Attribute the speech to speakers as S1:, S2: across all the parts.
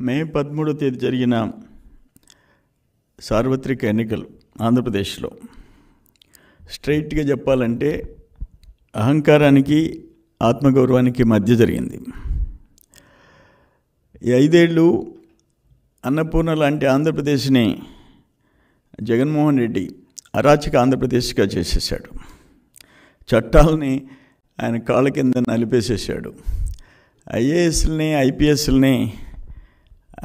S1: మే 13వ తేదీ జరిగిన సార్వత్రిక ఎన్నికలు ఆంధ్రప్రదేశ్లో స్ట్రైట్గా చెప్పాలంటే అహంకారానికి ఆత్మగౌరవానికి మధ్య జరిగింది. ఈ 5 ఏళ్ళు అన్నపూర్ణ లాంటి ఆంధ్రప్రదేశ్ని జగన్మోహన్ రెడ్డి అరాచక ఆంధ్రప్రదేశ్గా చేసేసాడు. చట్టాలని ఆయన కాళ్ళ కింద నలిపేసేసాడు. ఐఏఎస్లని ఐపీఎస్లని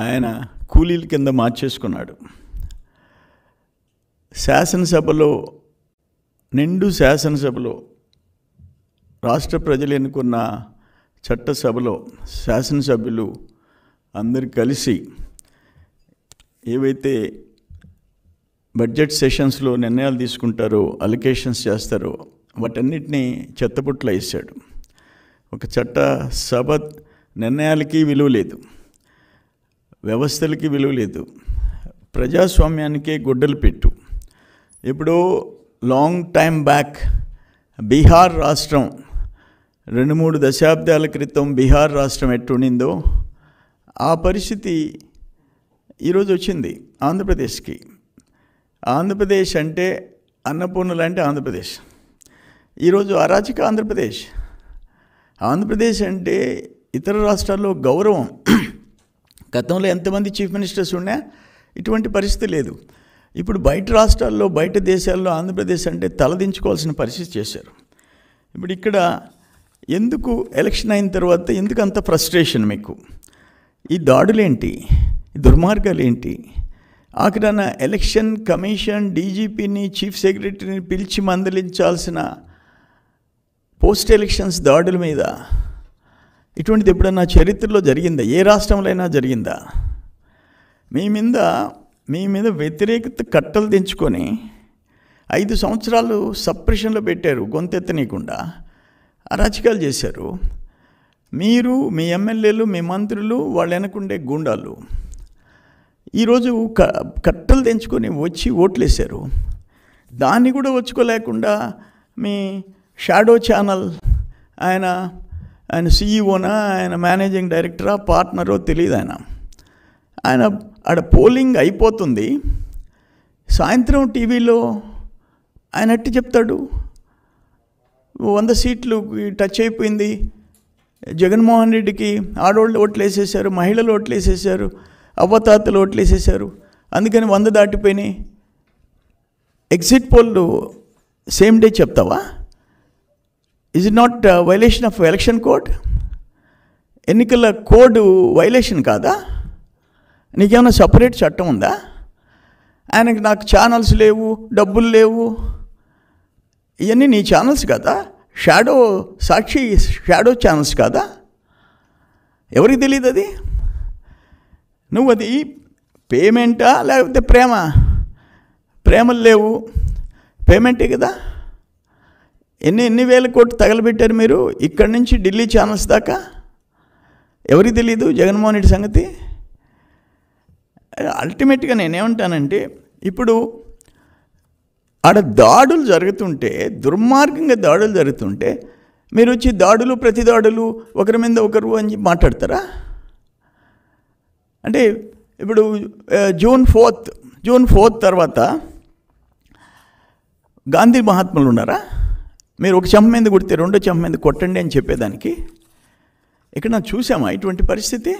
S1: ఆయన కూలీల కింద మార్చేసుకున్నాడు. శాసనసభలో నిండు శాసనసభలో రాష్ట్ర ప్రజలు ఎన్నుకున్న చట్టసభలో శాసనసభ్యులు అందరు కలిసి ఏవైతే బడ్జెట్ సెషన్స్లో నిర్ణయాలు తీసుకుంటారో, అలొకేషన్స్ చేస్తారో వాటన్నిటినీ చెత్తపుట్లో వేసాడు. ఒక చట్టసభ నిర్ణయాలకి విలువ లేదు, వ్యవస్థలకి విలువ లేదు, ప్రజాస్వామ్యానికే గుడ్డలు పెట్టు. ఇప్పుడు లాంగ్ టైం బ్యాక్ బీహార్ రాష్ట్రం 2-3 దశాబ్దాల క్రితం బీహార్ రాష్ట్రం ఎట్టుండిందో ఆ పరిస్థితి ఈరోజు వచ్చింది ఆంధ్రప్రదేశ్కి. ఆంధ్రప్రదేశ్ అంటే అన్నపూర్ణ లాంటి ఆంధ్రప్రదేశ్ ఈరోజు అరాచక ఆంధ్రప్రదేశ్. ఆంధ్రప్రదేశ్ అంటే ఇతర రాష్ట్రాల్లో గౌరవం. గతంలో ఎంతమంది చీఫ్ మినిస్టర్స్ ఉన్నా ఇటువంటి పరిస్థితి లేదు. ఇప్పుడు బయట రాష్ట్రాల్లో బయట దేశాల్లో ఆంధ్రప్రదేశ్ అంటే తలదించుకోవాల్సిన పరిస్థితి చేశారు. ఇప్పుడు ఇక్కడ ఎందుకు ఎలక్షన్ అయిన తర్వాత ఎందుకు అంత ఫ్రస్ట్రేషన్ మీకు? ఈ దాడులేంటి, ఈ దుర్మార్గాలు ఏంటి? ఆఖరణ ఎలక్షన్ కమిషన్ డీజీపీని చీఫ్ సెక్రటరీని పిలిచి మందలించాల్సిన పోస్ట్ ఎలక్షన్స్ దాడుల మీద ఇటువంటిది ఎప్పుడన్నా చరిత్రలో జరిగిందా? ఏ రాష్ట్రంలో అయినా జరిగిందా? మీ మీద వ్యతిరేకత కట్టలు తెంచుకొని 5 సంవత్సరాలు సప్రెషన్లో పెట్టారు, గొంతెత్తనీయకుండా అరాచకాలు చేశారు. మీరు, మీ ఎమ్మెల్యేలు, మీ మంత్రులు, వాళ్ళు వెనకుండే గూండాలు ఈరోజు కట్టలు తెంచుకొని వచ్చి ఓట్లేశారు. దాన్ని కూడా వచ్చుకోలేకుండా మీ షాడో ఛానల్ ఆయన సీఈఓనా, ఆయన మేనేజింగ్ డైరెక్టరా, పార్ట్నరో తెలియదు. ఆయన ఆడ పోలింగ్ అయిపోతుంది, సాయంత్రం టీవీలో ఆయన అట్టి చెప్తాడు 100 సీట్లు టచ్ అయిపోయింది, జగన్మోహన్ రెడ్డికి ఆడవాళ్ళు ఓట్లు వేసేసారు, మహిళలు ఓట్లు వేసేసారు, అవ్వతాతలు ఓట్లు వేసేసారు, అందుకని 100 దాటిపోయినాయి. ఎగ్జిట్ పోల్లు సేమ్ డే చెప్తావా? Is it not violation of election code? ఎన్నికల కోడ్ వైలేషన్ కాదా? నీకేమైనా సపరేట్ చట్టం ఉందా? ఆయనకి నాకు ఛానల్స్ లేవు, డబ్బులు లేవు, ఇవన్నీ నీ ఛానల్స్ కదా? సాక్షి షాడో ఛానల్స్ కాదా? ఎవరికి తెలియదు అది? నువ్వు అది పేమెంటా లేకపోతే ప్రేమలు లేవు, పేమెంటే కదా. ఎన్ని వేల కోట్లు తగలబెట్టారు మీరు ఇక్కడి నుంచి ఢిల్లీ ఛానల్స్ దాకా? ఎవరికి తెలియదు జగన్మోహన్ రెడ్డి సంగతి? అల్టిమేట్గా నేనేమంటానంటే, ఇప్పుడు ఆడ దాడులు జరుగుతుంటే, దుర్మార్గంగా దాడులు జరుగుతుంటే మీరు వచ్చి ప్రతి దాడులు ఒకరి మీద ఒకరు అని మాట్లాడతారా? అంటే ఇప్పుడు జూన్ 4 తర్వాత గాంధీ మహాత్ములు ఉన్నారా? మీరు ఒక చెంప మీద కొడితే 2వ చెంప మీద కొట్టండి అని చెప్పేదానికి ఇక్కడ నాకు చూసామా ఇటువంటి పరిస్థితి?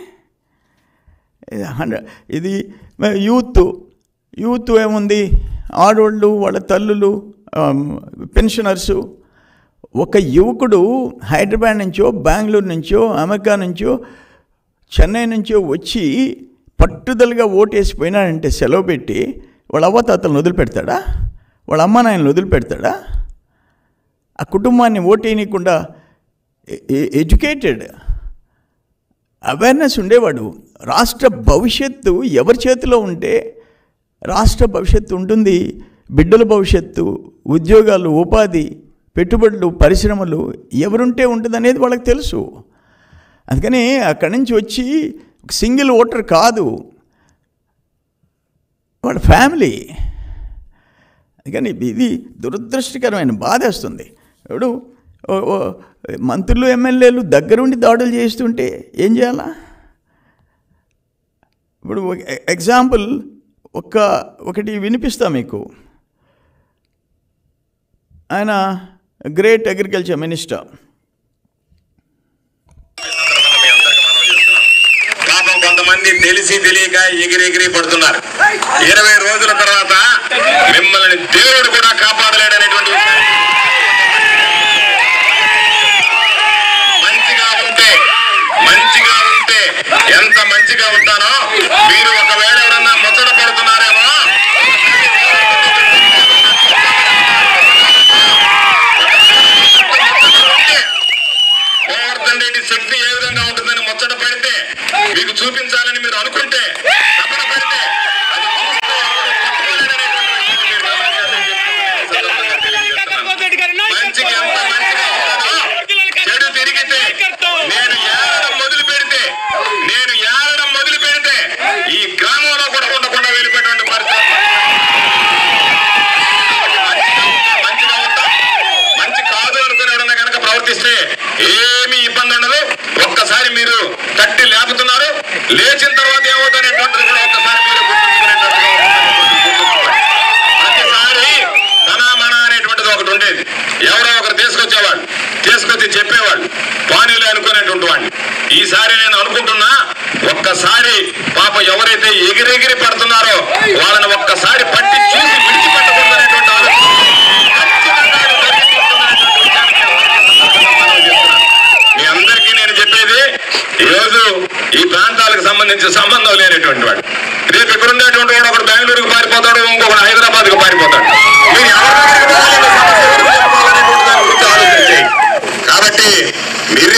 S1: ఇది యూత్ ఏముంది, ఆడవాళ్ళు, వాళ్ళ తల్లులు, పెన్షనర్సు. ఒక యువకుడు హైదరాబాద్ నుంచో, బెంగళూరు నుంచో, అమెరికా నుంచో, చెన్నై నుంచో వచ్చి పట్టుదలగా ఓటేసిపోయినాడంటే సెలవు పెట్టి వాళ్ళ అవ్వతాతలను వదిలిపెడతాడా? వాళ్ళ అమ్మ నాయనలు వదిలిపెడతాడా? ఆ కుటుంబాన్ని ఓటేయనీయకుండా ఎడ్యుకేటెడ్ అవేర్నెస్ ఉండేవాడు. రాష్ట్ర భవిష్యత్తు ఎవరి చేతిలో ఉంటే రాష్ట్ర భవిష్యత్తు ఉంటుంది, బిడ్డల భవిష్యత్తు, ఉద్యోగాలు, ఉపాధి, పెట్టుబడులు, పరిశ్రమలు ఎవరుంటే ఉంటుంది అనేది వాళ్ళకి తెలుసు. అందుకని అక్కడి నుంచి వచ్చి సింగిల్ ఓటర్ కాదు, వాళ్ళ ఫ్యామిలీ. అందుకని ఇది దురదృష్టకరమైన బాధేస్తుంది. ఇప్పుడు మంత్రులు, ఎమ్మెల్యేలు దగ్గరుండి దాడులు చేస్తుంటే ఏం చేయాలా? ఇప్పుడు ఎగ్జాంపుల్ ఒకటి వినిపిస్తా మీకు. ఆయన గ్రేట్ అగ్రికల్చర్ మినిస్టర్.
S2: పాపం కొంతమంది తెలిసి తెలియక ఎగిరి పడుతున్నారు. 20 రోజుల తర్వాత మిమ్మల్ని దేవుడు కూడా కాపాడలేడనేటువంటి మంచిగా ఉంటే ఎంత మంచిగా ఉంటానో మీరు ఒకవేళ ఎవరన్నా ముచ్చట పడుతున్నారేమో గోవర్ధన్ రెడ్డి శక్తి ఏ విధంగా ఉంటుందని ముచ్చట పడితే మీకు చూపించాలని మీరు అనుకుంటే తపన పడితే మంచిగా ఎంత మంచిగా ఉంటానో చెడు తిరిగితే నేను ఏడడం మొదలు పెడితే ఈ గ్రామంలో కూడా ఉండకుండా వెళ్ళిపోయినటువంటి పరిస్థితి. మంచిగా ఉంటాం, మంచి కాదు అనుకునే కనుక ప్రవర్తిస్తే ఏమీ ఇబ్బంది ఉండదు. ఒక్కసారి మీరు తట్టి లేపుతున్నారు, లేచిన తర్వాత ఏమవుతానేటువంటిది కూడా ఒక్కసారి మీరు గుర్తుంచుకునేటట్టుగా ప్రతిసారి తనామణ అనేటువంటిది ఒకటి ఉండేది. ఎవరో ఒకరు తీసుకొచ్చి చెప్పేవాళ్ళు పానీలు అనుకునేటువంటి వాడిని. ఈసారి నేను అనుకుంటున్నా, ఒక్కసారి పాప ఎవరైతే ఎగిరెగిరి పడుతున్నారో వాళ్ళని ఒక్కసారి పట్టి చూసి విడిచిపెట్టకూడదనేటువంటి ఆలోచన మీ అందరికీ నేను చెప్పేది, ఈరోజు ఈ ప్రాంతాలకు సంబంధించిన సంబంధం లేనటువంటి వాడు రేపు ఇక్కడ ఉండేటువంటి వాడు ఒకడు బెంగళూరుకు పారిపోతాడు, ఇంకొకడు హైదరాబాద్కు పారిపోతాడు. మీరు ఆలోచించి కాబట్టి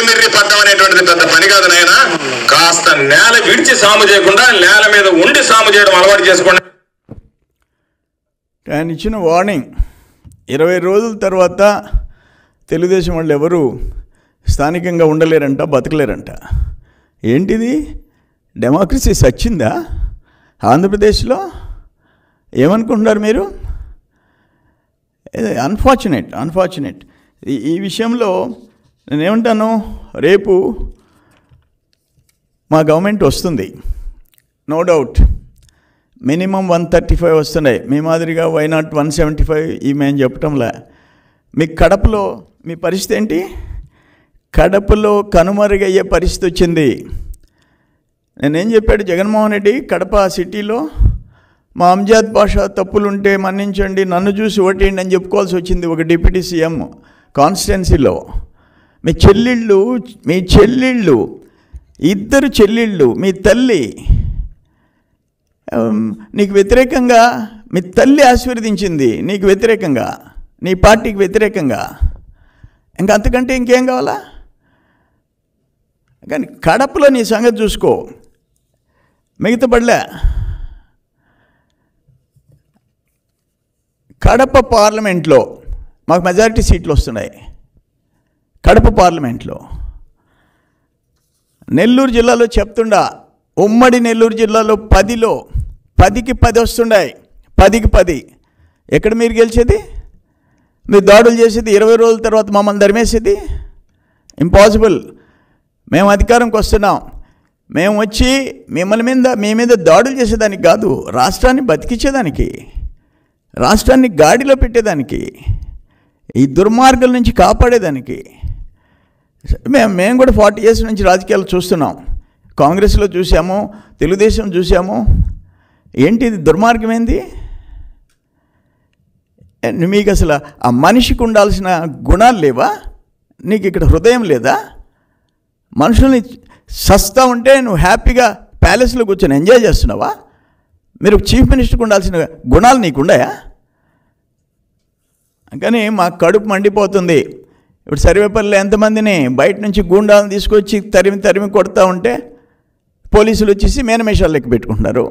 S2: మిర్రి పడ్డం అనేటువంటిది పెద్ద పని కాదు నాయన. కాస్త నేల విడిచి సాము చేయకుండా నేల మీద ఉండి సాము చేయడం అలవాటు చేసుకోండి.
S1: ఆయన ఇచ్చిన వార్నింగ్ 20 రోజుల తర్వాత తెలుగుదేశం వాళ్ళు ఎవరు స్థానికంగా ఉండలేరంట, బతకలేరంట. ఏంటిది? డెమోక్రసీ సచ్చిందా ఆంధ్రప్రదేశ్లో? ఏమనుకుంటున్నారు మీరు? అన్ఫార్చునేట్. ఈ విషయంలో నేనేమంటాను, రేపు మా గవర్నమెంట్ వస్తుంది, నో డౌట్. మినిమం 135 వస్తున్నాయి. మీ మాదిరిగా వై నాట్ 175 ఈ మేము చెప్పటంలే. మీకు కడపలో మీ పరిస్థితి ఏంటి? కడపలో కనుమరుగయ్యే పరిస్థితి వచ్చింది. నేనేం చెప్పాడు జగన్మోహన్ రెడ్డి, కడప సిటీలో మా అంజాద్ బాషా తప్పులుంటే మన్నించండి, నన్ను చూసి ఓటేయండి అని చెప్పుకోవాల్సి వచ్చింది ఒక డిప్యూటీ సీఎం కాన్స్టిట్యున్సీలో. మీ చెల్లెళ్ళు 2 చెల్లెళ్ళు, మీ తల్లి నీకు వ్యతిరేకంగా, మీ తల్లి ఆశీర్వదించింది నీకు వ్యతిరేకంగా, నీ పార్టీకి వ్యతిరేకంగా. ఇంకా అంతకంటే ఇంకేం కావాలా? కానీ కడపలో నీ సంగతి చూసుకో, మిగతా పడలే. కడప పార్లమెంట్లో మాకు మెజారిటీ సీట్లు వస్తున్నాయి. కడప పార్లమెంట్లో నెల్లూరు జిల్లాలో చెప్తుండా, ఉమ్మడి నెల్లూరు జిల్లాలో 10కి 10 వస్తున్నాయి. 10కి 10. ఎక్కడ మీరు గెలిచేది? మీరు దాడులు చేసేది 20 రోజుల తర్వాత మమ్మల్ని ధర్మేసేది ఇంపాసిబుల్. మేము అధికారంకి వస్తున్నాం, మేము వచ్చి మీ మీద దాడులు చేసేదానికి కాదు, రాష్ట్రాన్ని బతికించేదానికి, రాష్ట్రాన్ని గాడిలో పెట్టేదానికి, ఈ దుర్మార్గుల నుంచి కాపాడేదానికి. మేము కూడా 40 years నుంచి రాజకీయాలు చూస్తున్నాం. కాంగ్రెస్లో చూసాము, తెలుగుదేశం చూసాము. ఏంటి ఇది దుర్మార్గం? ఏంది మీకు? అసలు ఆ మనిషికి ఉండాల్సిన గుణాలు లేవా? నీకు ఇక్కడ హృదయం లేదా? మనుషుల్ని సస్తా ఉంటే నువ్వు హ్యాపీగా ప్యాలెస్లో కూర్చొని ఎంజాయ్ చేస్తున్నావా? మీరు చీఫ్ మినిస్టర్కి ఉండాల్సిన గుణాలు నీకున్నాయా? కానీ మాకు కడుపు మండిపోతుంది. ఇప్పుడు సర్వేపల్లిలో ఎంతమందిని బయట నుంచి గూండాలను తీసుకొచ్చి తరిమి కొడతా ఉంటే పోలీసులు వచ్చేసి మేనమేషాలు లెక్క పెట్టుకుంటున్నారు.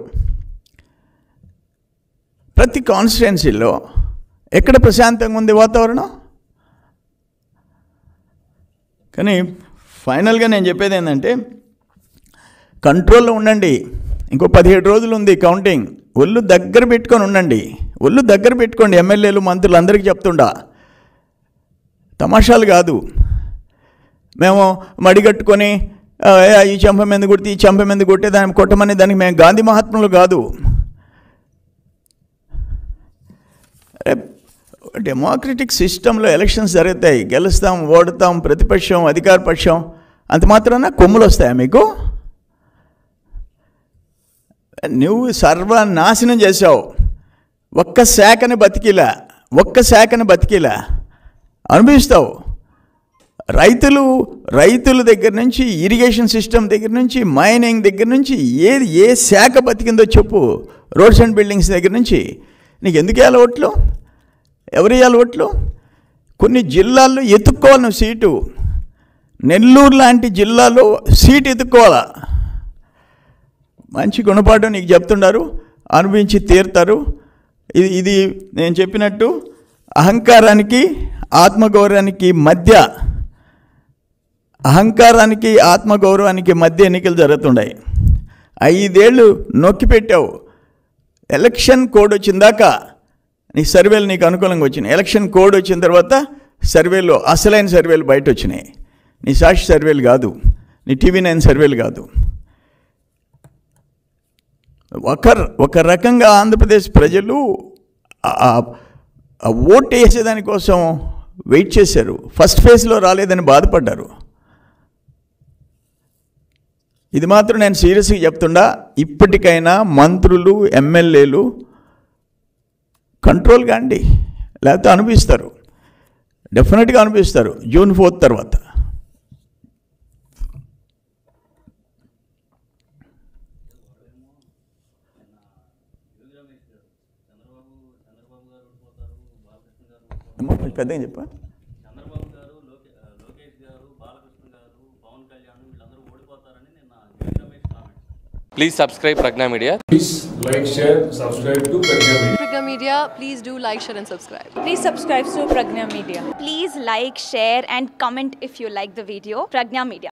S1: ప్రతి కాన్స్టిట్యున్సీలో ఎక్కడ ప్రశాంతంగా ఉంది వాతావరణం? కానీ ఫైనల్గా నేను చెప్పేది ఏంటంటే, కంట్రోల్లో ఉండండి. ఇంకో 17 రోజులు ఉంది కౌంటింగ్. ఒళ్ళు దగ్గర పెట్టుకొని ఉండండి, ఒళ్ళు దగ్గర పెట్టుకోండి. ఎమ్మెల్యేలు మంత్రులు అందరికీ చెప్తుండా, తమాషాలు కాదు. మేము మడిగట్టుకొని ఈ చెంప మీద కొడితే ఈ చెంప మీద కొట్టే దాన్ని కొట్టమని దానికి మేము గాంధీ మహాత్ములు కాదు. డెమోక్రటిక్ సిస్టంలో ఎలక్షన్స్ జరుగుతాయి, గెలుస్తాం, ఓడతాం, ప్రతిపక్షం, అధికార పక్షం, అంత మాత్రాన కొమ్ములు వస్తాయా మీకు? నువ్వు సర్వనాశనం చేసావు. ఒక్క శాఖని బతికిలా అనుభవిస్తావు. రైతుల దగ్గర నుంచి, ఇరిగేషన్ సిస్టమ్ దగ్గర నుంచి, మైనింగ్ దగ్గర నుంచి ఏ శాఖ బతికిందో చెప్పు. రోడ్స్ అండ్ బిల్డింగ్స్ దగ్గర నుంచి. నీకు ఎందుకు వేయాలి ఓట్లు? ఎవరు వేయాలి ఓట్లు? కొన్ని జిల్లాల్లో ఎత్తుక్కోవాలి నువ్వు సీటు. నెల్లూరు లాంటి జిల్లాలో సీటు ఎత్తుక్కోవాలా. మంచి గుణపాఠం నీకు చెప్తున్నారు, అనుభవించి తీరుతారు. ఇది నేను చెప్పినట్టు అహంకారానికి ఆత్మగౌరవానికి మధ్య ఎన్నికలు జరుగుతున్నాయి. 5 ఏళ్ళు నొక్కి పెట్టావు. ఎలక్షన్ కోడ్ వచ్చిందాకా నీ సర్వేలు నీకు అనుకూలంగా వచ్చినాయి. ఎలక్షన్ కోడ్ వచ్చిన తర్వాత సర్వేలు, అసలైన సర్వేలు బయట వచ్చినాయి. నీ సాక్షి సర్వేలు కాదు, నీ TV9 సర్వేలు కాదు. ఒక రకంగా ఆంధ్రప్రదేశ్ ప్రజలు ఓటు వేసేదానికోసం వెయిట్ చేశారు. ఫస్ట్ ఫేజ్లో రాలేదని బాధపడ్డారు. ఇది మాత్రం నేను సీరియస్గా చెప్తుండా, ఇప్పటికైనా మంత్రులు, ఎమ్మెల్యేలు కంట్రోల్ కాండి, లేకపోతే అనిపిస్తారు, డెఫినెట్గా అనిపిస్తారు జూన్ 4 తర్వాత. పెద్దగా చెప్పా.
S3: Please subscribe Pragna Media.
S4: Please like, share, subscribe to Pragna Media.
S5: Pragna Media, please do like, share and subscribe.
S6: Please subscribe to Pragna Media. Please like, share and comment if you like the video. Pragna Media.